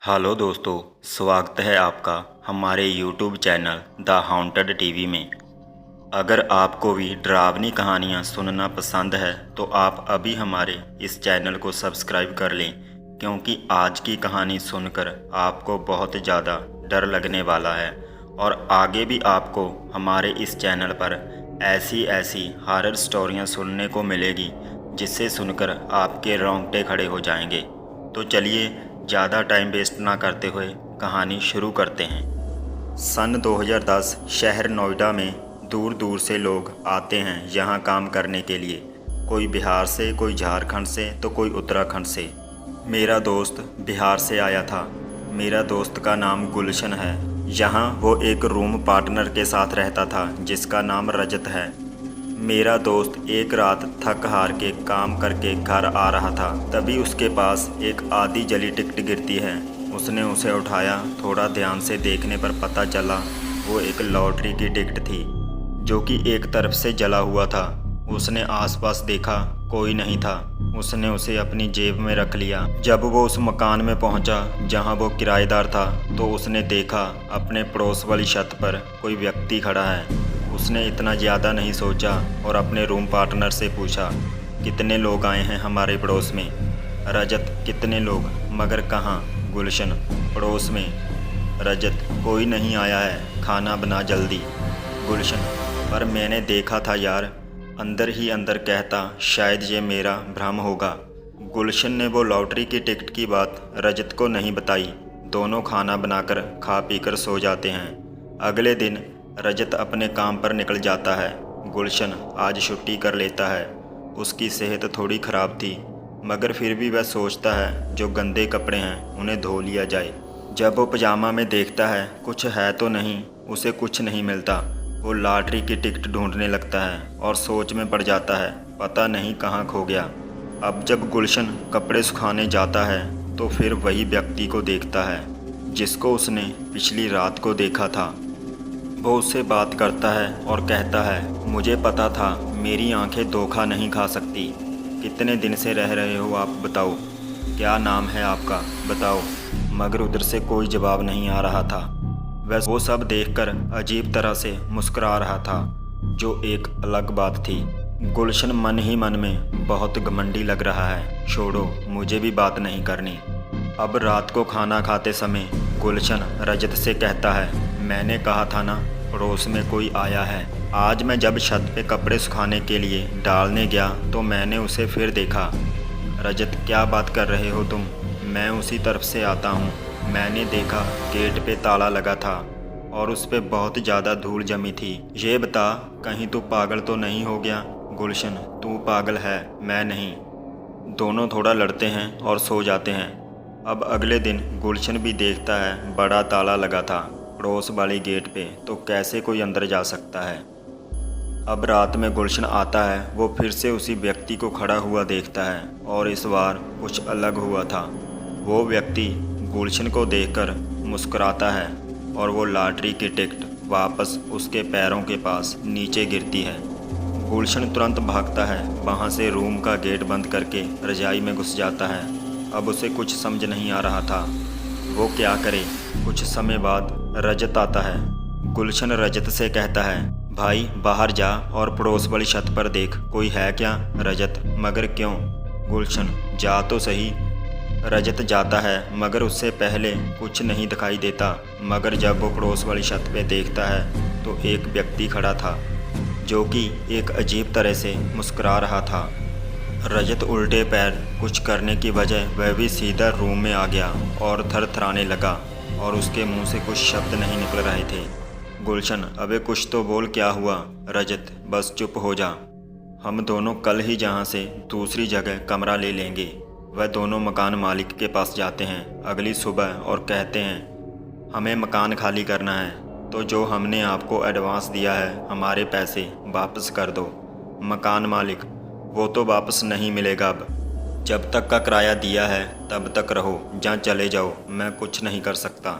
Hello दोस्तों, स्वागत है आपका हमारे YouTube channel the haunted TV में। अगर आपको भी डरावनी कहानियाँ सुनना पसंद है तो आप अभी हमारे इस चैनल को सब्सक्राइब कर लें, क्योंकि आज की कहानी सुनकर आपको बहुत ज़्यादा डर लगने वाला है और आगे भी आपको हमारे इस चैनल पर ऐसी ऐसी हॉरर स्टोरियाँ सुनने को मिलेगी जिससे सुनकर आपके रोंगटे खड़े हो जाएंगे। तो चलिए ज़्यादा टाइम वेस्ट ना करते हुए कहानी शुरू करते हैं। सन 2010 शहर नोएडा में दूर दूर से लोग आते हैं यहाँ काम करने के लिए। कोई बिहार से, कोई झारखंड से, तो कोई उत्तराखंड से। मेरा दोस्त बिहार से आया था। मेरा दोस्त का नाम गुलशन है। यहाँ वो एक रूम पार्टनर के साथ रहता था जिसका नाम रजत है। मेरा दोस्त एक रात थक हार के काम करके घर आ रहा था, तभी उसके पास एक आधी जली टिकट गिरती है। उसने उसे उठाया। थोड़ा ध्यान से देखने पर पता चला वो एक लॉटरी की टिकट थी जो कि एक तरफ से जला हुआ था। उसने आसपास देखा, कोई नहीं था। उसने उसे अपनी जेब में रख लिया। जब वो उस मकान में पहुंचा जहां वो किराएदार था तो उसने देखा अपने पड़ोस वाली छत पर कोई व्यक्ति खड़ा है। उसने इतना ज़्यादा नहीं सोचा और अपने रूम पार्टनर से पूछा, कितने लोग आए हैं हमारे पड़ोस में? रजत, कितने लोग? मगर कहाँ? गुलशन, पड़ोस में। रजत, कोई नहीं आया है, खाना बना जल्दी। गुलशन, पर मैंने देखा था यार। अंदर ही अंदर कहता, शायद ये मेरा भ्रम होगा। गुलशन ने वो लॉटरी की टिकट की बात रजत को नहीं बताई। दोनों खाना बनाकर खा पीकर सो जाते हैं। अगले दिन रजत अपने काम पर निकल जाता है। गुलशन आज छुट्टी कर लेता है। उसकी सेहत थोड़ी ख़राब थी, मगर फिर भी वह सोचता है जो गंदे कपड़े हैं उन्हें धो लिया जाए। जब वो पजामा में देखता है कुछ है तो नहीं, उसे कुछ नहीं मिलता। वो लॉटरी की टिकट ढूंढने लगता है और सोच में पड़ जाता है, पता नहीं कहाँ खो गया। अब जब गुलशन कपड़े सुखाने जाता है तो फिर वही व्यक्ति को देखता है जिसको उसने पिछली रात को देखा था। वो उससे बात करता है और कहता है, मुझे पता था मेरी आंखें धोखा नहीं खा सकती। कितने दिन से रह रहे हो आप बताओ? क्या नाम है आपका बताओ? मगर उधर से कोई जवाब नहीं आ रहा था। वह वो सब देखकर अजीब तरह से मुस्कुरा रहा था, जो एक अलग बात थी। गुलशन मन ही मन में बहुत घमंडी लग रहा है। छोड़ो, मुझे भी बात नहीं करनी। अब रात को खाना खाते समय गुलशन रजत से कहता है, मैंने कहा था ना पड़ोस में कोई आया है। आज मैं जब छत पे कपड़े सुखाने के लिए डालने गया तो मैंने उसे फिर देखा। रजत, क्या बात कर रहे हो तुम? मैं उसी तरफ से आता हूँ। मैंने देखा गेट पे ताला लगा था और उस पे बहुत ज़्यादा धूल जमी थी। ये बता, कहीं तू पागल तो नहीं हो गया? गुलशन, तू पागल है, मैं नहीं। दोनों थोड़ा लड़ते हैं और सो जाते हैं। अब अगले दिन गुलशन भी देखता है बड़ा ताला लगा था पड़ोस वाली गेट पे, तो कैसे कोई अंदर जा सकता है। अब रात में गुलशन आता है। वो फिर से उसी व्यक्ति को खड़ा हुआ देखता है और इस बार कुछ अलग हुआ था। वो व्यक्ति गुलशन को देखकर मुस्कुराता है और वो लॉटरी की टिकट वापस उसके पैरों के पास नीचे गिरती है। गुलशन तुरंत भागता है। वहाँ से रूम का गेट बंद करके रजाई में घुस जाता है। अब उसे कुछ समझ नहीं आ रहा था वो क्या करे। कुछ समय बाद रजत आता है। गुलशन रजत से कहता है, भाई बाहर जा और पड़ोस वाली छत पर देख, कोई है क्या? रजत, मगर क्यों? गुलशन, जा तो सही। रजत जाता है मगर उससे पहले कुछ नहीं दिखाई देता। मगर जब वो पड़ोस वाली छत पे देखता है तो एक व्यक्ति खड़ा था जो कि एक अजीब तरह से मुस्कुरा रहा था। रजत उल्टे पैर कुछ करने की बजाय वह भी सीधा रूम में आ गया और थरथराने लगा और उसके मुंह से कुछ शब्द नहीं निकल रहे थे। गुलशन, अबे कुछ तो बोल, क्या हुआ? रजत, बस चुप हो जा। हम दोनों कल ही जहाँ से दूसरी जगह कमरा ले लेंगे। वह दोनों मकान मालिक के पास जाते हैं अगली सुबह और कहते हैं, हमें मकान खाली करना है, तो जो हमने आपको एडवांस दिया है हमारे पैसे वापस कर दो। मकान मालिक, वो तो वापस नहीं मिलेगा। अब जब तक का किराया दिया है तब तक रहो, जहाँ चले जाओ, मैं कुछ नहीं कर सकता।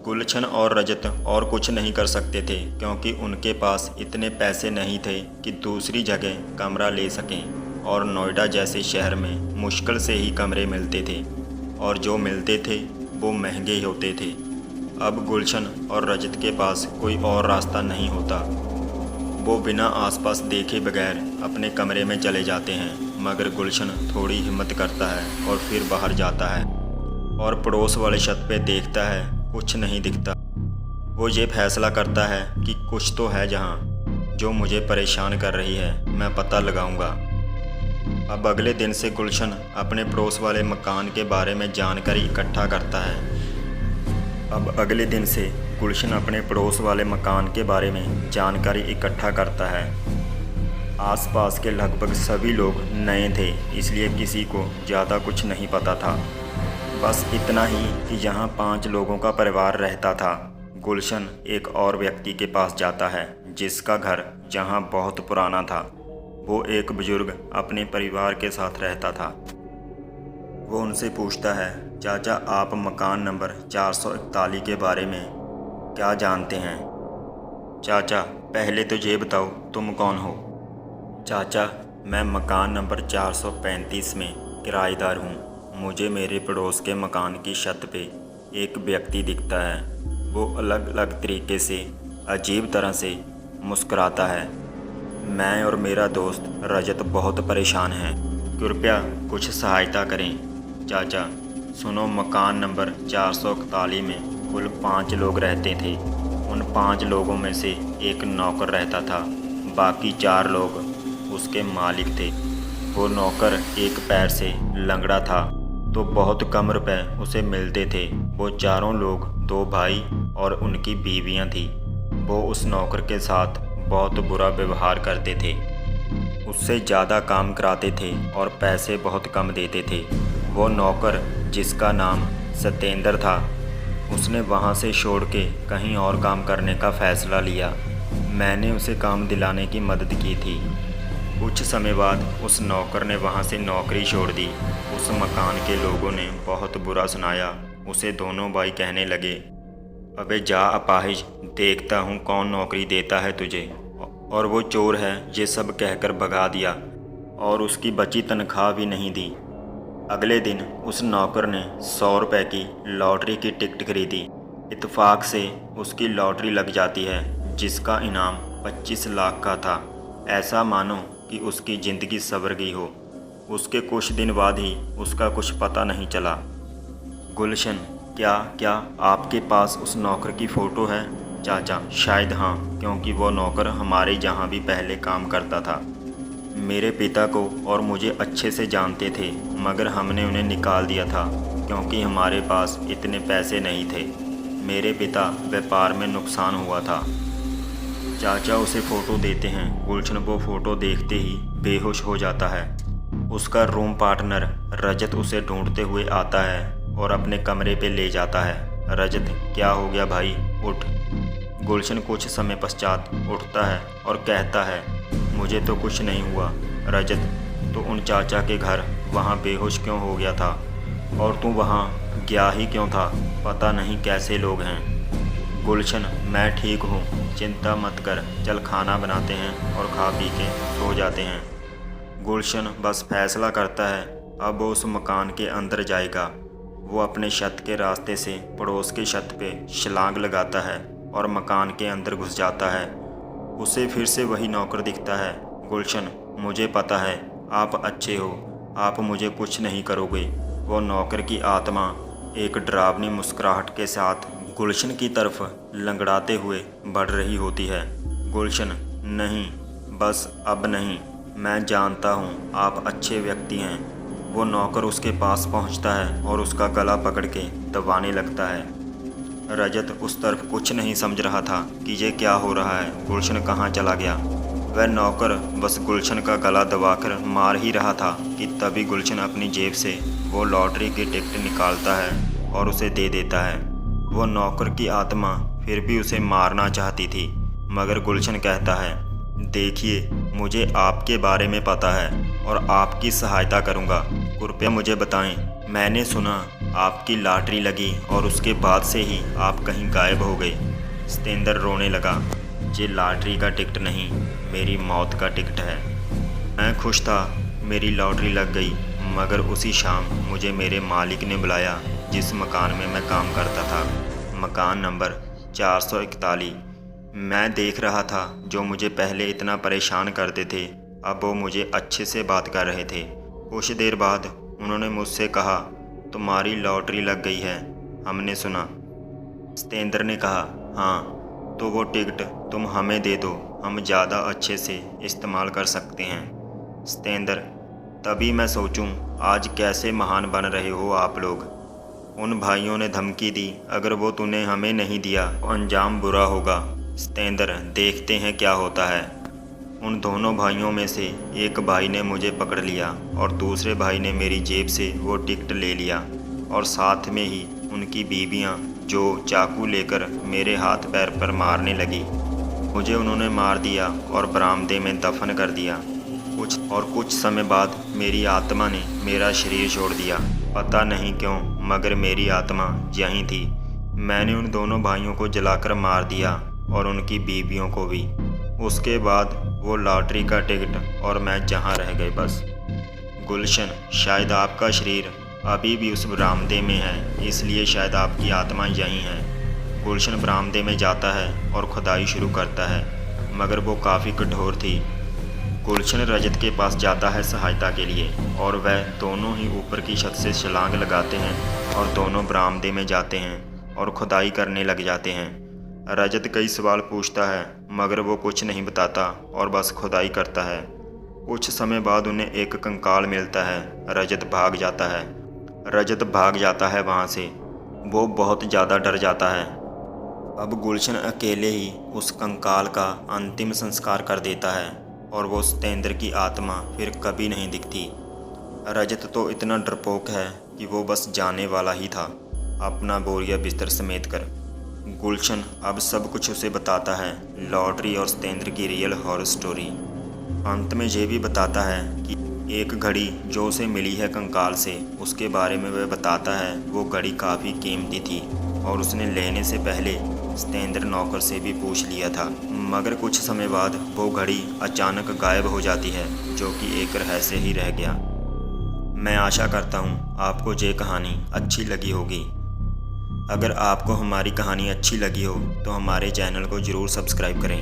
गुलशन और रजत और कुछ नहीं कर सकते थे क्योंकि उनके पास इतने पैसे नहीं थे कि दूसरी जगह कमरा ले सकें और नोएडा जैसे शहर में मुश्किल से ही कमरे मिलते थे और जो मिलते थे वो महंगे ही होते थे। अब गुलशन और रजत के पास कोई और रास्ता नहीं होता। वो बिना आसपास देखे बगैर अपने कमरे में चले जाते हैं, मगर गुलशन थोड़ी हिम्मत करता है और फिर बाहर जाता है और पड़ोस वाले छत पे देखता है, कुछ नहीं दिखता। वो ये फैसला करता है कि कुछ तो है जहाँ जो मुझे परेशान कर रही है, मैं पता लगाऊंगा। अब अगले दिन से गुलशन अपने पड़ोस वाले मकान के बारे में जानकारी इकट्ठा करता है। अब अगले दिन से गुलशन अपने पड़ोस वाले मकान के बारे में जानकारी इकट्ठा करता है। आसपास के लगभग सभी लोग नए थे, इसलिए किसी को ज़्यादा कुछ नहीं पता था। बस इतना ही कि यहाँ 5 लोगों का परिवार रहता था। गुलशन एक और व्यक्ति के पास जाता है जिसका घर जहाँ बहुत पुराना था। वो एक बुजुर्ग अपने परिवार के साथ रहता था। वो उनसे पूछता है, चाचा आप मकान नंबर 441 के बारे में क्या जानते हैं? चाचा पहले तो ये बताओ तुम कौन हो? चाचा मैं मकान नंबर 435 में किराएदार हूँ। मुझे मेरे पड़ोस के मकान की छत पे एक व्यक्ति दिखता है। वो अलग अलग तरीके से अजीब तरह से मुस्कुराता है। मैं और मेरा दोस्त रजत बहुत परेशान हैं, कृपया कुछ सहायता करें। चाचा सुनो, मकान नंबर 441 में कुल 5 लोग रहते थे। उन 5 लोगों में से एक नौकर रहता था, बाकी 4 लोग उसके मालिक थे। वो नौकर एक पैर से लंगड़ा था तो बहुत कम रुपए उसे मिलते थे। वो चारों लोग 2 भाई और उनकी बीवियां थी। वो उस नौकर के साथ बहुत बुरा व्यवहार करते थे, उससे ज़्यादा काम कराते थे और पैसे बहुत कम देते थे। वो नौकर जिसका नाम सत्येंद्र था, उसने वहाँ से छोड़ के कहीं और काम करने का फ़ैसला लिया। मैंने उसे काम दिलाने की मदद की थी। कुछ समय बाद उस नौकर ने वहाँ से नौकरी छोड़ दी। उस मकान के लोगों ने बहुत बुरा सुनाया। उसे दोनों भाई कहने लगे, अबे जा अपाहिज, देखता हूँ कौन नौकरी देता है तुझे। और वो चोर है, ये सब कहकर भगा दिया और उसकी बची तनख्वाह भी नहीं दी। अगले दिन उस नौकर ने 100 रुपये की लॉटरी की टिकट खरीदी। इत्तेफाक से उसकी लॉटरी लग जाती है, जिसका इनाम 25 लाख का था। ऐसा मानो कि उसकी ज़िंदगी संवर गई हो। उसके कुछ दिन बाद ही उसका कुछ पता नहीं चला। गुलशन क्या आपके पास उस नौकर की फ़ोटो है? चाचा शायद हाँ, क्योंकि वो नौकर हमारे जहाँ भी पहले काम करता था। मेरे पिता को और मुझे अच्छे से जानते थे, मगर हमने उन्हें निकाल दिया था क्योंकि हमारे पास इतने पैसे नहीं थे। मेरे पिता व्यापार में नुकसान हुआ था। चाचा उसे फ़ोटो देते हैं। गुलशन वो फ़ोटो देखते ही बेहोश हो जाता है। उसका रूम पार्टनर रजत उसे ढूंढते हुए आता है और अपने कमरे पे ले जाता है। रजत क्या हो गया भाई, उठ। गुलशन कुछ समय पश्चात उठता है और कहता है, मुझे तो कुछ नहीं हुआ। रजत तो उन चाचा के घर वहाँ बेहोश क्यों हो गया था और तू वहाँ गया ही क्यों था? पता नहीं कैसे लोग हैं। गुलशन मैं ठीक हूँ, चिंता मत कर, चल खाना बनाते हैं और खा पी के सो जाते हैं। गुलशन बस फैसला करता है अब वो उस मकान के अंदर जाएगा। वो अपने छत के रास्ते से पड़ोस की छत पे छलांग लगाता है और मकान के अंदर घुस जाता है। उसे फिर से वही नौकर दिखता है। गुलशन मुझे पता है आप अच्छे हो, आप मुझे कुछ नहीं करोगे। वो नौकर की आत्मा एक डरावनी मुस्कुराहट के साथ गुलशन की तरफ लंगड़ाते हुए बढ़ रही होती है। गुलशन नहीं, बस अब नहीं, मैं जानता हूँ आप अच्छे व्यक्ति हैं। वो नौकर उसके पास पहुँचता है और उसका गला पकड़ के दबाने लगता है। रजत उस तरफ कुछ नहीं समझ रहा था कि ये क्या हो रहा है, गुलशन कहाँ चला गया। वह नौकर बस गुलशन का गला दबाकर मार ही रहा था कि तभी गुलशन अपनी जेब से वो लॉटरी की टिकट निकालता है और उसे दे देता है। वो नौकर की आत्मा फिर भी उसे मारना चाहती थी, मगर गुलशन कहता है, देखिए मुझे आपके बारे में पता है और आपकी सहायता करूंगा। कृपया मुझे बताएं, मैंने सुना आपकी लॉटरी लगी और उसके बाद से ही आप कहीं गायब हो गए। सत्येंद्र रोने लगा। ये लॉटरी का टिकट नहीं, मेरी मौत का टिकट है। मैं खुश था मेरी लॉटरी लग गई, मगर उसी शाम मुझे मेरे मालिक ने बुलाया जिस मकान में मैं काम करता था, मकान नंबर 441। मैं देख रहा था जो मुझे पहले इतना परेशान करते थे, अब वो मुझे अच्छे से बात कर रहे थे। कुछ देर बाद उन्होंने मुझसे कहा, तुम्हारी लॉटरी लग गई है, हमने सुना। सतेंद्र ने कहा, हाँ, तो वो टिकट तुम हमें दे दो, हम ज़्यादा अच्छे से इस्तेमाल कर सकते हैं। सतेंद्र, तभी मैं सोचूं आज कैसे महान बन रहे हो आप लोग। उन भाइयों ने धमकी दी, अगर वो तूने हमें नहीं दिया तो अंजाम बुरा होगा। सतेंद्र, देखते हैं क्या होता है। उन दोनों भाइयों में से एक भाई ने मुझे पकड़ लिया और दूसरे भाई ने मेरी जेब से वो टिकट ले लिया और साथ में ही उनकी बीवियां जो चाकू लेकर मेरे हाथ पैर पर मारने लगी। मुझे उन्होंने मार दिया और बरामदे में दफन कर दिया। कुछ समय बाद मेरी आत्मा ने मेरा शरीर छोड़ दिया। पता नहीं क्यों, मगर मेरी आत्मा यहीं थी। मैंने उन दोनों भाइयों को जलाकर मार दिया और उनकी बीवियों को भी। उसके बाद वो लॉटरी का टिकट और मैं जहाँ रह गए बस। गुलशन, शायद आपका शरीर अभी भी उस बरामदे में है, इसलिए शायद आपकी आत्मा यहीं है। गुलशन बरामदे में जाता है और खुदाई शुरू करता है, मगर वो काफ़ी कठोर थी। गुलशन रजत के पास जाता है सहायता के लिए और वह दोनों ही ऊपर की छत से छलांग लगाते हैं और दोनों बरामदे में जाते हैं और खुदाई करने लग जाते हैं। रजत कई सवाल पूछता है, मगर वो कुछ नहीं बताता और बस खुदाई करता है। कुछ समय बाद उन्हें एक कंकाल मिलता है। रजत भाग जाता है वहाँ से। वो बहुत ज़्यादा डर जाता है। अब गुलशन अकेले ही उस कंकाल का अंतिम संस्कार कर देता है और वो सतेंद्र की आत्मा फिर कभी नहीं दिखती। रजत तो इतना डरपोक है कि वो बस जाने वाला ही था, अपना बोरिया बिस्तर समेत कर। गुलशन अब सब कुछ उसे बताता है, लॉटरी और सतेंद्र की रियल हॉरर स्टोरी। अंत में ये भी बताता है कि एक घड़ी जो उसे मिली है कंकाल से, उसके बारे में वह बताता है वो घड़ी काफ़ी कीमती थी और उसने लेने से पहले सतेंद्र नौकर से भी पूछ लिया था। मगर कुछ समय बाद वो घड़ी अचानक गायब हो जाती है, जो कि एक रहस्य ही रह गया। मैं आशा करता हूँ आपको ये कहानी अच्छी लगी होगी। अगर आपको हमारी कहानी अच्छी लगी हो तो हमारे चैनल को ज़रूर सब्सक्राइब करें